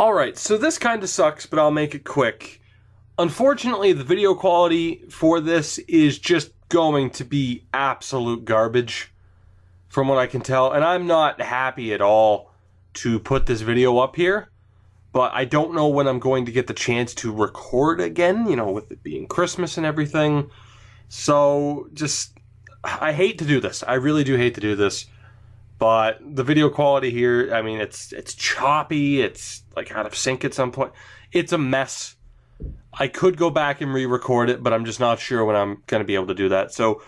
Alright, so this kind of sucks, but I'll make it quick. Unfortunately, the video quality for this is just going to be absolute garbage, from what I can tell. And I'm not happy at all to put this video up here, but I don't know when I'm going to get the chance to record again, with it being Christmas and everything. So, I hate to do this. I really do hate to do this. But the video quality here, it's choppy, it's like out of sync at some point. It's a mess. I could go back and re-record it, but I'm just not sure when I'm going to be able to do that. So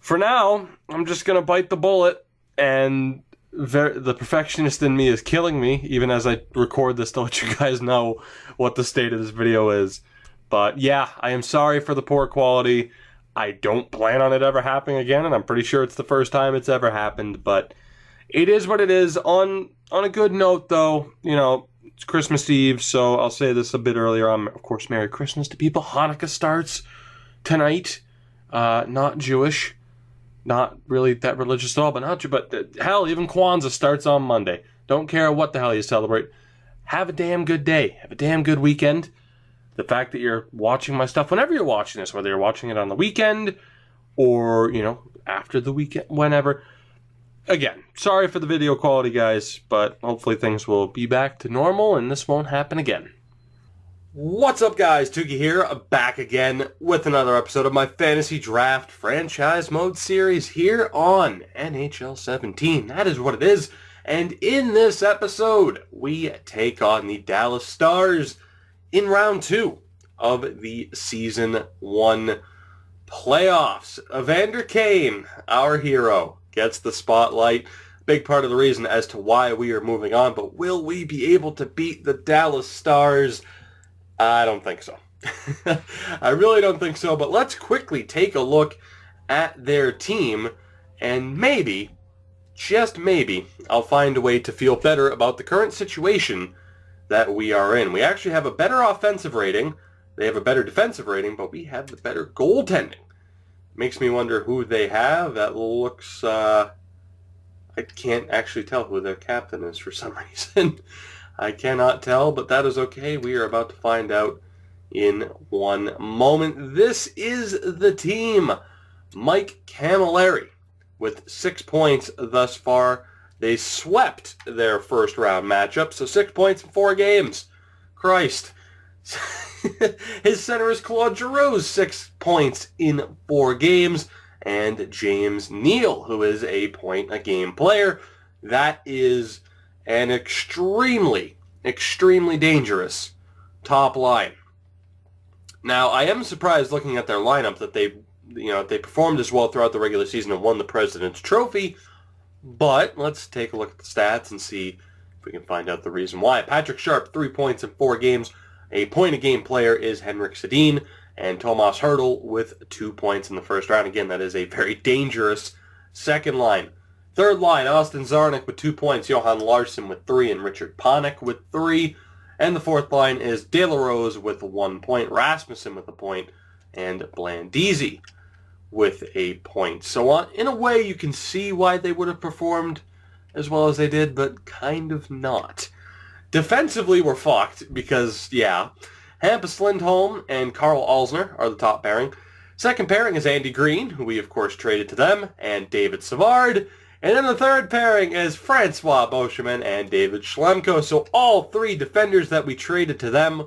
for now, I'm just going to bite the bullet, and the perfectionist in me is killing me, even as I record this to let you guys know what the state of this video is. But yeah, I am sorry for the poor quality. I don't plan on it ever happening again, and I'm pretty sure it's the first time it's ever happened, but it is what it is. On a good note, though, it's Christmas Eve, so I'll say this a bit earlier. Of course, Merry Christmas to people. Hanukkah starts tonight. Not Jewish. Not really that religious at all, but hell, even Kwanzaa starts on Monday. Don't care what the hell you celebrate. Have a damn good day. Have a damn good weekend. The fact that you're watching my stuff, whenever you're watching this, whether you're watching it on the weekend or, after the weekend, whenever. Again, sorry for the video quality, guys, but hopefully things will be back to normal and this won't happen again. What's up, guys? Tuki here, back again with another episode of my Fantasy Draft Franchise Mode series here on NHL 17. That is what it is. And in this episode, we take on the Dallas Stars in round 2 of the Season 1 playoffs. Evander Kane, our hero, gets the spotlight. Big part of the reason as to why we are moving on, but will we be able to beat the Dallas Stars? I don't think so. I really don't think so, but let's quickly take a look at their team, and maybe, just maybe, I'll find a way to feel better about the current situation that we are in. We actually have a better offensive rating, they have a better defensive rating, but we have the better goaltending. Makes me wonder who they have. That looks, I can't actually tell who their captain is for some reason. I cannot tell, but that is okay. We are about to find out in one moment. This is the team. Mike Camilleri with 6 points thus far. They swept their first round matchup, so 6 points in 4 games. Christ. His center is Claude Giroux, 6 points in 4 games, and James Neal, who is a point-a-game player. That is an extremely, extremely dangerous top line. Now, I am surprised looking at their lineup that they performed as well throughout the regular season and won the President's Trophy, but let's take a look at the stats and see if we can find out the reason why. Patrick Sharp, 3 points in 4 games. A point-a-game player is Henrik Sedin, and Tomas Hertl with 2 points in the first round. Again, that is a very dangerous second line. Third line, Austin Czarnik with 2 points, Johan Larsson with 3, and Richard Panik with 3. And the fourth line is De La Rose with 1 point, Rasmussen with a point, and Blandisi with a point. So in a way, you can see why they would have performed as well as they did, but kind of not. Defensively, we're fucked because, Hampus Lindholm and Carl Alsner are the top pairing. Second pairing is Andy Green, who we, of course, traded to them, and David Savard. And then the third pairing is Francois Beauchemin and David Schlemko. So all 3 defenders that we traded to them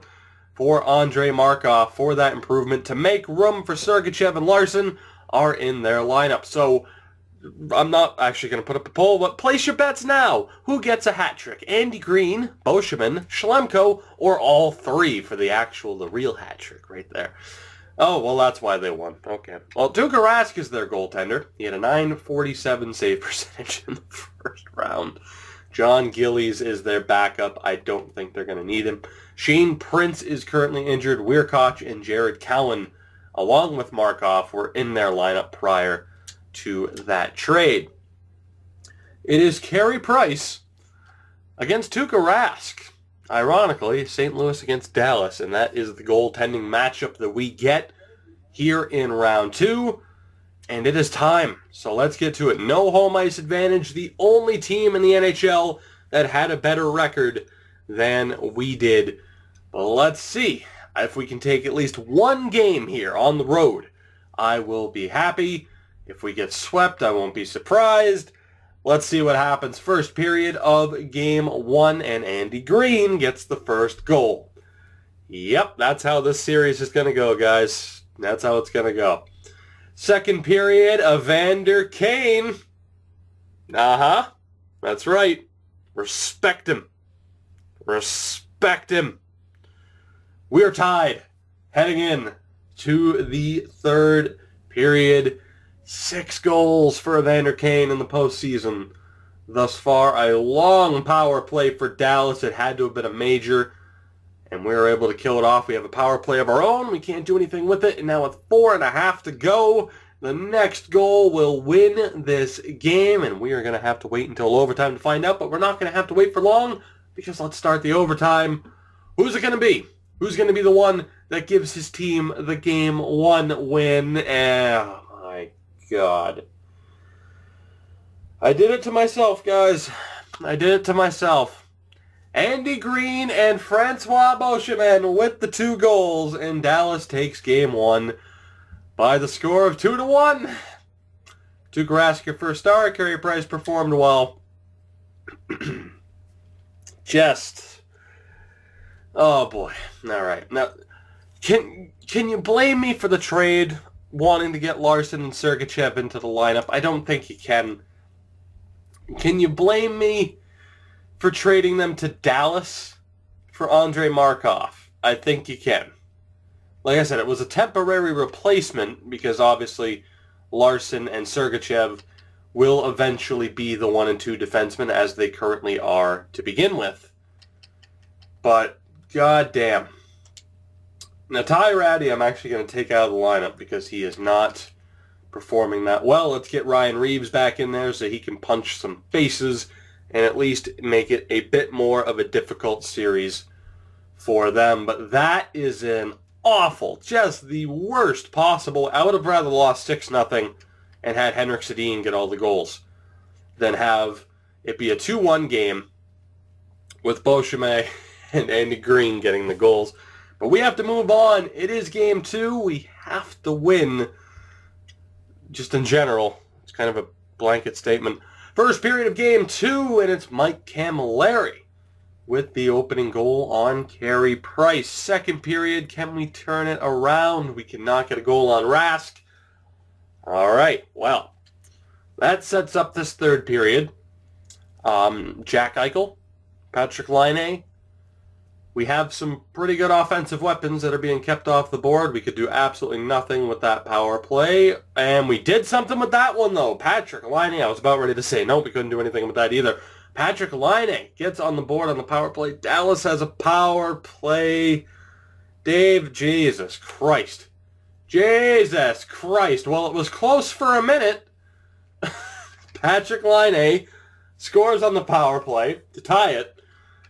for Andrei Markov for that improvement to make room for Sergachev and Larson are in their lineup. So I'm not actually going to put up a poll, but place your bets now. Who gets a hat trick? Andy Green, Beauchemin, Schlemko, or all 3 for the real hat trick right there? Oh, well, that's why they won. Okay. Well, Tuukka Rask is their goaltender. He had a .947 save percentage in the first round. John Gillies is their backup. I don't think they're going to need him. Shane Prince is currently injured. Weirkoch and Jared Cowan, along with Markov, were in their lineup prior to that trade. It is Carey Price against Tuukka Rask. Ironically, St. Louis against Dallas, and that is the goaltending matchup that we get here in round 2, and it is time. So let's get to it. No home ice advantage. The only team in the NHL that had a better record than we did. But let's see if we can take at least one game here on the road. I will be happy. If we get swept, I won't be surprised. Let's see what happens. First period of game 1, and Andy Green gets the first goal. Yep, that's how this series is going to go, guys. That's how it's going to go. Second period, Evander Kane. That's right. Respect him. Respect him. We're tied heading in to the third period. 6 goals for Evander Kane in the postseason thus far. A long power play for Dallas. It had to have been a major, and we were able to kill it off. We have a power play of our own. We can't do anything with it, and now with 4.5 to go, the next goal will win this game, and we are going to have to wait until overtime to find out, but we're not going to have to wait for long, because let's start the overtime. Who's it going to be? Who's going to be the one that gives his team the game 1 win? Oh, my God. I did it to myself, guys. I did it to myself. Andy Green and Francois Beauchemin with the 2 goals, and Dallas takes game 1 by the score of 2-1. Tuukka Rask, first star. Carey Price performed well. Oh boy. All right. Now, can you blame me for the trade, wanting to get Larson and Sergachev into the lineup? I don't think you can. Can you blame me for trading them to Dallas for Andrei Markov? I think you can. Like I said, it was a temporary replacement because obviously Larson and Sergachev will eventually be the 1 and 2 defensemen as they currently are to begin with. But goddamn. Now Ty Ratty I'm actually going to take out of the lineup because he is not performing that well. Let's get Ryan Reeves back in there so he can punch some faces and at least make it a bit more of a difficult series for them. But that is an awful, just the worst possible. I would have rather lost 6-0 and had Henrik Sedin get all the goals than have it be a 2-1 game with Beauchemin and Andy Green getting the goals. But we have to move on. It is game 2. We have to win. Just in general, it's kind of a blanket statement. First period of game 2, and it's Mike Camilleri with the opening goal on Carey Price. Second period, can we turn it around? We cannot get a goal on Rask. All right, well, that sets up this third period. Jack Eichel, Patrick Laine. We have some pretty good offensive weapons that are being kept off the board. We could do absolutely nothing with that power play. And we did something with that one, though. Patrick Laine, I was about ready to say, no, we couldn't do anything with that either. Patrick Laine gets on the board on the power play. Dallas has a power play. Dave, Jesus Christ. Jesus Christ. Well, it was close for a minute. Patrick Laine scores on the power play to tie it.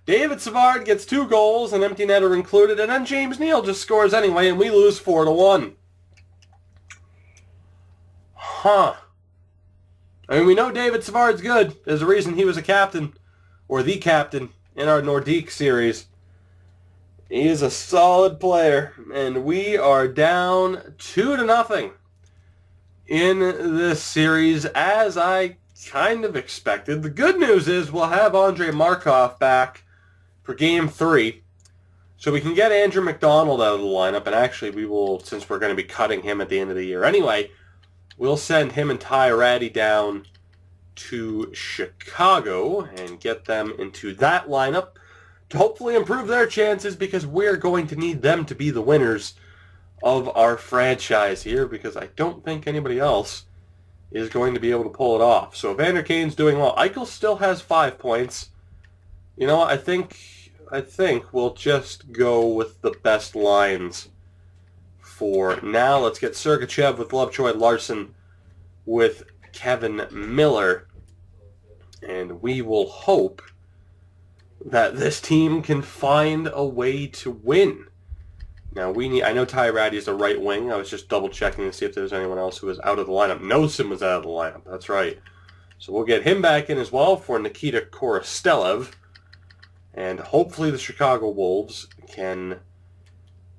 David Savard gets 2 goals, an empty netter included, and then James Neal just scores anyway, and we lose 4-1. I mean, we know David Savard's good. There's a reason he was a captain, or the captain, in our Nordique series. He is a solid player, and we are down 2-0 in this series, as I kind of expected. The good news is we'll have Andrei Markov back for Game 3, so we can get Andrew McDonald out of the lineup, and actually we will, since we're going to be cutting him at the end of the year anyway, we'll send him and Ty Ratty down to Chicago and get them into that lineup to hopefully improve their chances, because we're going to need them to be the winners of our franchise here, because I don't think anybody else is going to be able to pull it off. So Evander Kane's doing well. Eichel still has 5 points. You know what? I think we'll just go with the best lines for now. Let's get Sergachev with Lovejoy, Larson with Kevin Miller. And we will hope that this team can find a way to win. Now, I know Ty Ratty is the right wing. I was just double-checking to see if there was anyone else who was out of the lineup. Nosim was out of the lineup. That's right. So we'll get him back in as well for Nikita Korostelev. And hopefully the Chicago Wolves can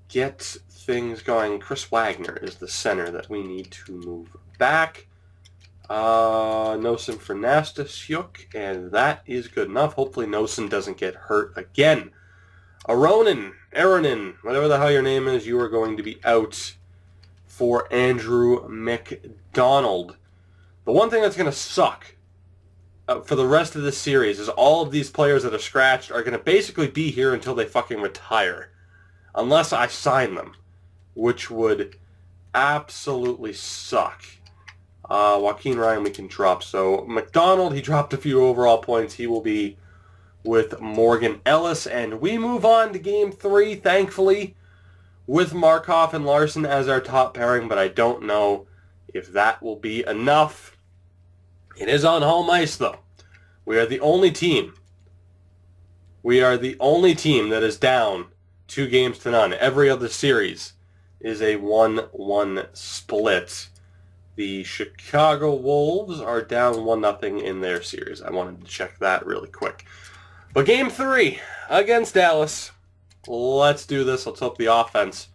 get things going. Chris Wagner is the center that we need to move back. Nosen for Nastasiuk, and that is good enough. Hopefully Nosen doesn't get hurt again. Aronin, whatever the hell your name is, you are going to be out for Andrew McDonald. The one thing that's going to suck for the rest of this series is all of these players that are scratched are going to basically be here until they fucking retire. Unless I sign them, which would absolutely suck. Joaquin Ryan we can drop. So McDonald, he dropped a few overall points. He will be with Morgan Ellis. And we move on to Game 3, thankfully, with Markov and Larson as our top pairing. But I don't know if that will be enough. It is on home ice, though. We are the only team. We are the only team that is down 2-0. Every other series is a 1-1 split. The Chicago Wolves are down 1-0 in their series. I wanted to check that really quick. But Game 3 against Dallas. Let's do this. Let's hope the offense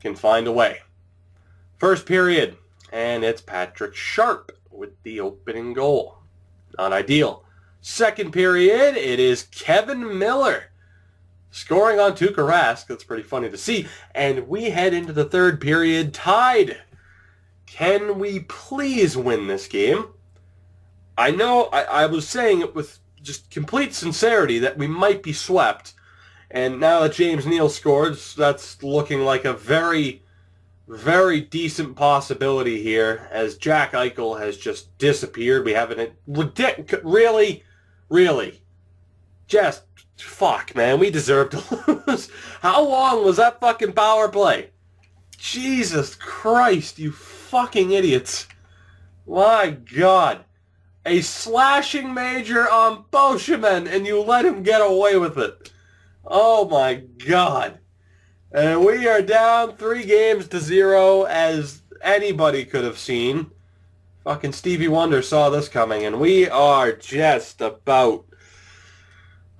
can find a way. First period, and it's Patrick Sharp with the opening goal. Not ideal. Second period, it is Kevin Miller scoring on Tuukka Rask. That's pretty funny to see. And we head into the third period tied. Can we please win this game? I know I was saying it with just complete sincerity that we might be swept. And now that James Neal scored, that's looking like a very, very decent possibility here, as Jack Eichel has just disappeared. We have an really, just fuck, man. We deserve to lose. How long was that fucking power play? Jesus Christ, you fucking idiots. My God. A slashing major on Boscheman, and you let him get away with it. Oh my God. And we are down 3-0, as anybody could have seen. Fucking Stevie Wonder saw this coming, and we are just about...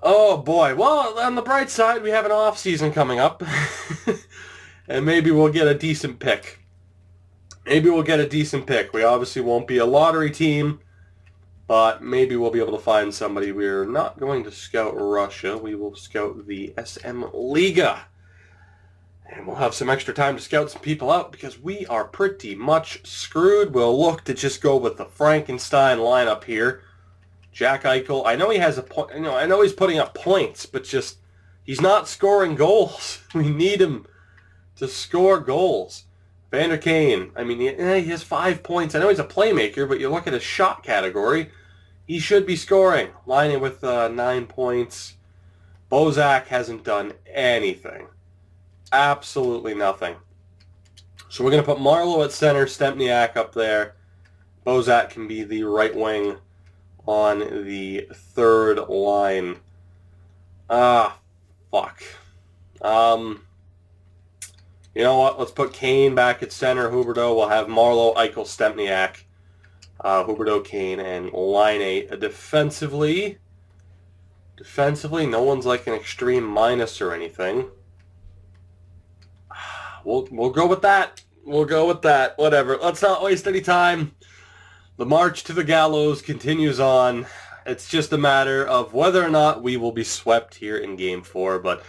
Oh boy. Well, on the bright side, we have an off season coming up. And maybe we'll get a decent pick. We obviously won't be a lottery team, but maybe we'll be able to find somebody. We're not going to scout Russia. We will scout the SM Liga. And we'll have some extra time to scout some people out because we are pretty much screwed. We'll look to just go with the Frankenstein lineup here. Jack Eichel, I know he has a point. I know he's putting up points, but just he's not scoring goals. We need him to score goals. Vander Kane, I mean, he has 5 points. I know he's a playmaker, but you look at his shot category, he should be scoring. Lining with 9 points. Bozak hasn't done anything. Absolutely nothing. So we're going to put Marleau at center, Stempniak up there. Bozak can be the right wing on the third line. Fuck. You know what? Let's put Kane back at center. Huberdeau. We'll have Marleau, Eichel, Stempniak, Huberdeau, Kane, and line 8. Defensively, no one's like an extreme minus or anything. We'll go with that. Whatever. Let's not waste any time. The march to the gallows continues on. It's just a matter of whether or not we will be swept here in Game 4, but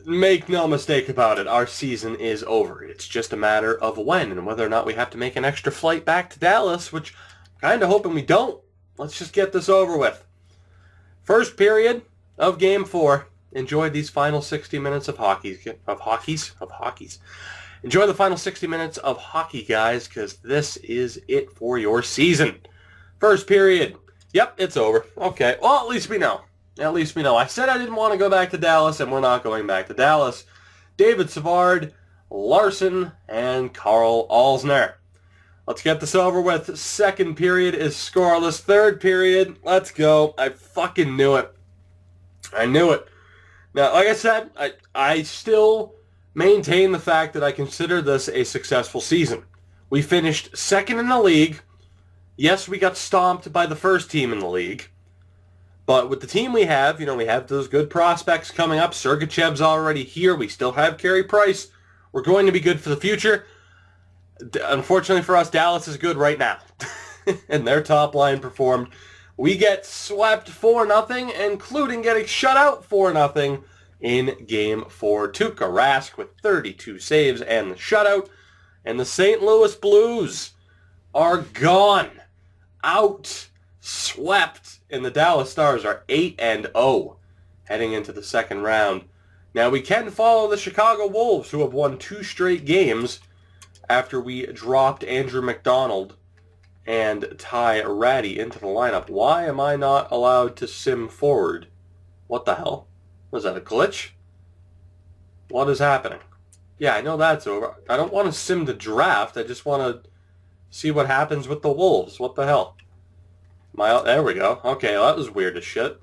make no mistake about it, our season is over. It's just a matter of when and whether or not we have to make an extra flight back to Dallas, which I'm kind of hoping we don't. Let's just get this over with. First period of Game 4. Enjoy these final 60 minutes of hockey. Enjoy the final 60 minutes of hockey, guys, because this is it for your season. First period. Yep, it's over. Okay, well, at least we know. I said I didn't want to go back to Dallas, and we're not going back to Dallas. David Savard, Larson, and Carl Alsner. Let's get this over with. Second period is scoreless. Third period, let's go. I fucking knew it. I knew it. Now, like I said, I still maintain the fact that I consider this a successful season. We finished second in the league. Yes, we got stomped by the first team in the league. But with the team we have, we have those good prospects coming up. Sergachev's already here. We still have Carey Price. We're going to be good for the future. Unfortunately for us, Dallas is good right now. And their top line performed. We get swept 4-0, including getting shut out 4-0 in Game 4. Tuukka Rask with 32 saves and the shutout. And the St. Louis Blues are gone. Out. Swept. And the Dallas Stars are 8-0 heading into the second round. Now we can follow the Chicago Wolves, who have won 2 straight games after we dropped Andrew McDonald and Ty Ratty into the lineup. Why am I not allowed to sim forward? What the hell? Was that a glitch? What is happening? Yeah, I know that's over. I don't want to sim the draft. I just want to see what happens with the Wolves. What the hell? There we go. Okay, well, that was weird as shit.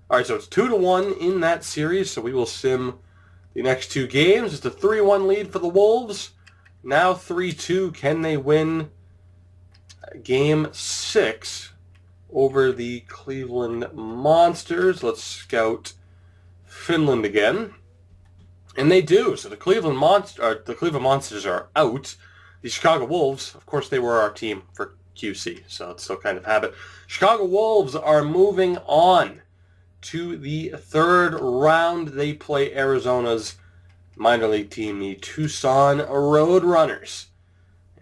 Alright, so it's 2-1 in that series, so we will sim the next 2 games. It's a 3-1 lead for the Wolves. Now 3-2. Can they win Game 6 over the Cleveland Monsters? Let's scout Finland again. And they do. So the Cleveland Monsters are out. The Chicago Wolves, of course, they were our team for QC, so it's still kind of habit. Chicago Wolves are moving on to the third round. They play Arizona's minor league team, the Tucson Roadrunners.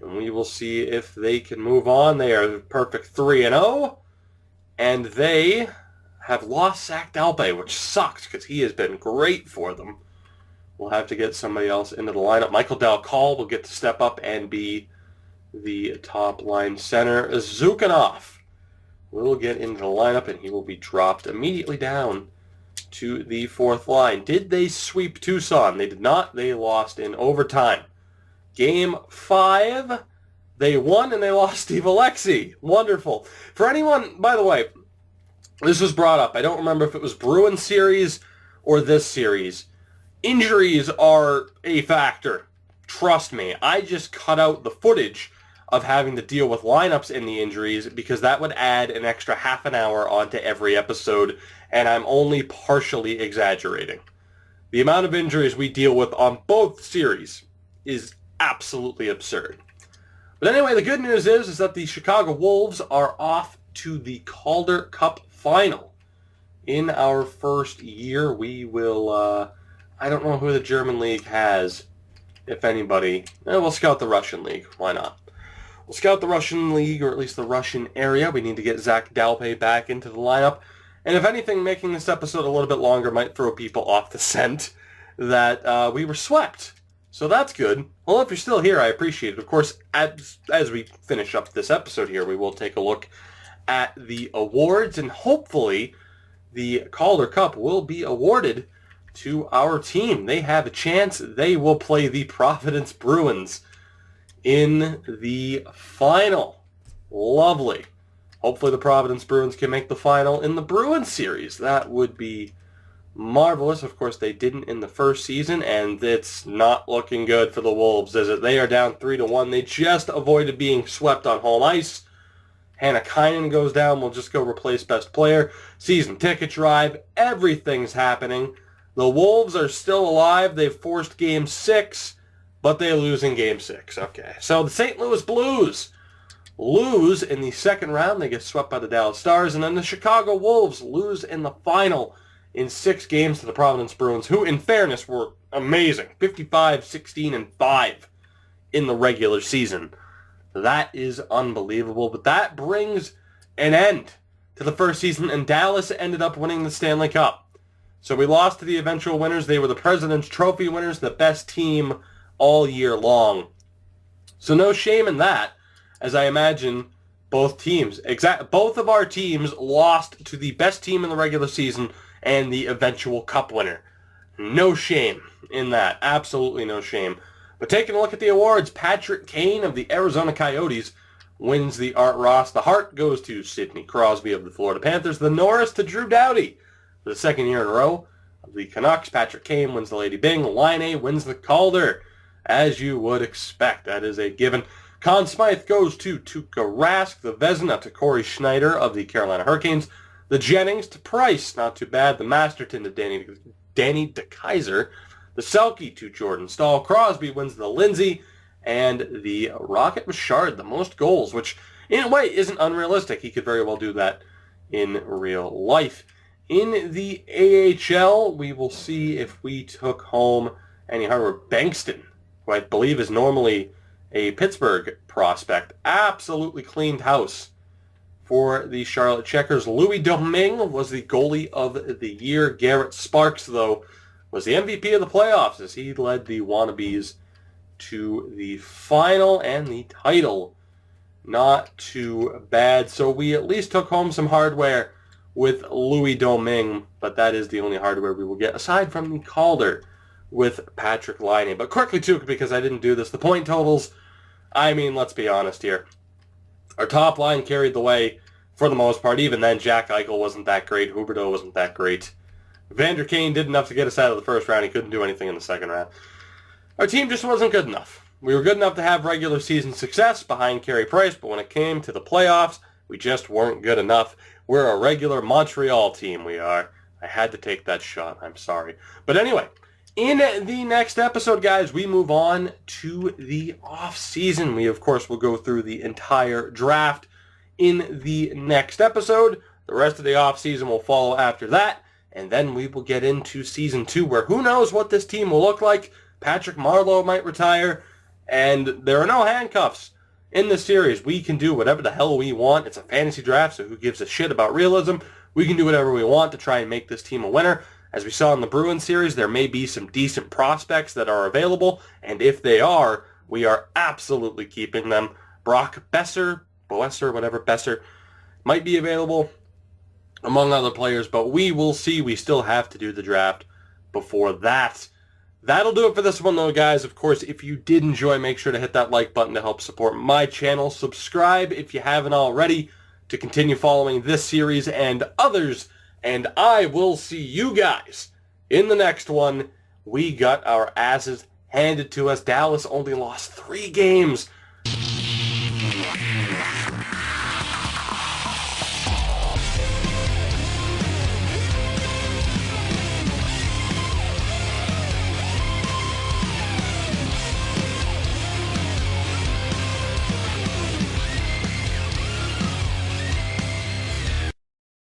And we will see if they can move on. They are perfect 3-0. And they have lost Zach Dalpe, which sucks because he has been great for them. We'll have to get somebody else into the lineup. Michael Dal Coll will get to step up and be the top line center. Zukhanov will get into the lineup, and he will be dropped immediately down to the fourth line. Did they sweep Tucson? They did not. They lost in overtime. Game 5, they won, and they lost Steve Alexi. Wonderful. For anyone, by the way, this was brought up. I don't remember if it was Bruins series or this series. Injuries are a factor. Trust me. I just cut out the footage of having to deal with lineups in the injuries because that would add an extra half an hour onto every episode, and I'm only partially exaggerating. The amount of injuries we deal with on both series is absolutely absurd. But anyway, the good news is that the Chicago Wolves are off to the Calder Cup final. In our first year, we will, I don't know who the German league has, if anybody. We'll scout the Russian league. Why not? We'll scout the Russian league, or at least the Russian area. We need to get Zach Dalpe back into the lineup. And if anything, making this episode a little bit longer might throw people off the scent that we were swept. So that's good. Well, if you're still here, I appreciate it. Of course, as we finish up this episode here, we will take a look at the awards, and hopefully the Calder Cup will be awarded to our team. They have a chance. They will play the Providence Bruins in the final. Lovely. Hopefully the Providence Bruins can make the final in the Bruins series. That would be marvelous. Of course, they didn't in the first season, and it's not looking good for the Wolves, is it? They are down 3-1. They just avoided being swept on home ice. Hannah Kynan goes down. We'll just go replace best player. Season ticket drive. Everything's happening. The Wolves are still alive. They've forced Game 6, but they lose in Game 6. Okay, so the St. Louis Blues lose in the second round. They get swept by the Dallas Stars, and then the Chicago Wolves lose in the final in 6 games to the Providence Bruins, who, in fairness, were amazing. 55, 16, and 5 in the regular season. That is unbelievable, but that brings an end to the first season, and Dallas ended up winning the Stanley Cup. So we lost to the eventual winners. They were the President's Trophy winners, the best team all year long. So no shame in that, as I imagine both teams, both of our teams lost to the best team in the regular season and the eventual cup winner. No shame in that. Absolutely no shame. But taking a look at the awards, Patrick Kane of the Arizona Coyotes wins the Art Ross. The Hart goes to Sidney Crosby of the Florida Panthers. The Norris to Drew Doughty for the second year in a row of the Canucks. Patrick Kane wins the Lady Byng. Laine wins the Calder, as you would expect. That is a given. Conn Smythe goes to Tuukka Rask. The Vezina to Corey Schneider of the Carolina Hurricanes. The Jennings to Price, not too bad. The Masterton to Danny DeKeyser. The Selke to Jordan Stahl. Crosby wins the Lindsay. And the Rocket Richard, the most goals, which in a way isn't unrealistic. He could very well do that in real life. In the AHL, we will see if we took home any hardware. Bankston, who I believe is normally a Pittsburgh prospect, absolutely cleaned house for the Charlotte Checkers. Louis Domingue was the goalie of the year. Garrett Sparks, though, was the MVP of the playoffs as he led the Wannabes to the final and the title. Not too bad. So we at least took home some hardware with Louis Domingue, but that is the only hardware we will get, aside from the Calder with Patrick Laine. But quickly, too, because I didn't do this, the point totals, I mean, let's be honest here. Our top line carried the way for the most part. Even then, Jack Eichel wasn't that great. Huberdeau wasn't that great. Vander Kane did enough to get us out of the first round. He couldn't do anything in the second round. Our team just wasn't good enough. We were good enough to have regular season success behind Carey Price, but when it came to the playoffs, we just weren't good enough. We're a regular Montreal team, we are. I had to take that shot. I'm sorry. But anyway, in the next episode, guys, we move on to the off-season. We, of course, will go through the entire draft in the next episode. The rest of the off-season will follow after that, and then we will get into Season 2, where who knows what this team will look like. Patrick Marleau might retire, and there are no handcuffs in this series. We can do whatever the hell we want. It's a fantasy draft, so who gives a shit about realism? We can do whatever we want to try and make this team a winner. As we saw in the Bruins series, there may be some decent prospects that are available, and if they are, we are absolutely keeping them. Brock Besser, might be available, among other players, but we will see. We still have to do the draft before that. That'll do it for this one, though, guys. Of course, if you did enjoy, make sure to hit that like button to help support my channel. Subscribe if you haven't already to continue following this series and others. And I will see you guys in the next one. We got our asses handed to us. Dallas only lost 3 games.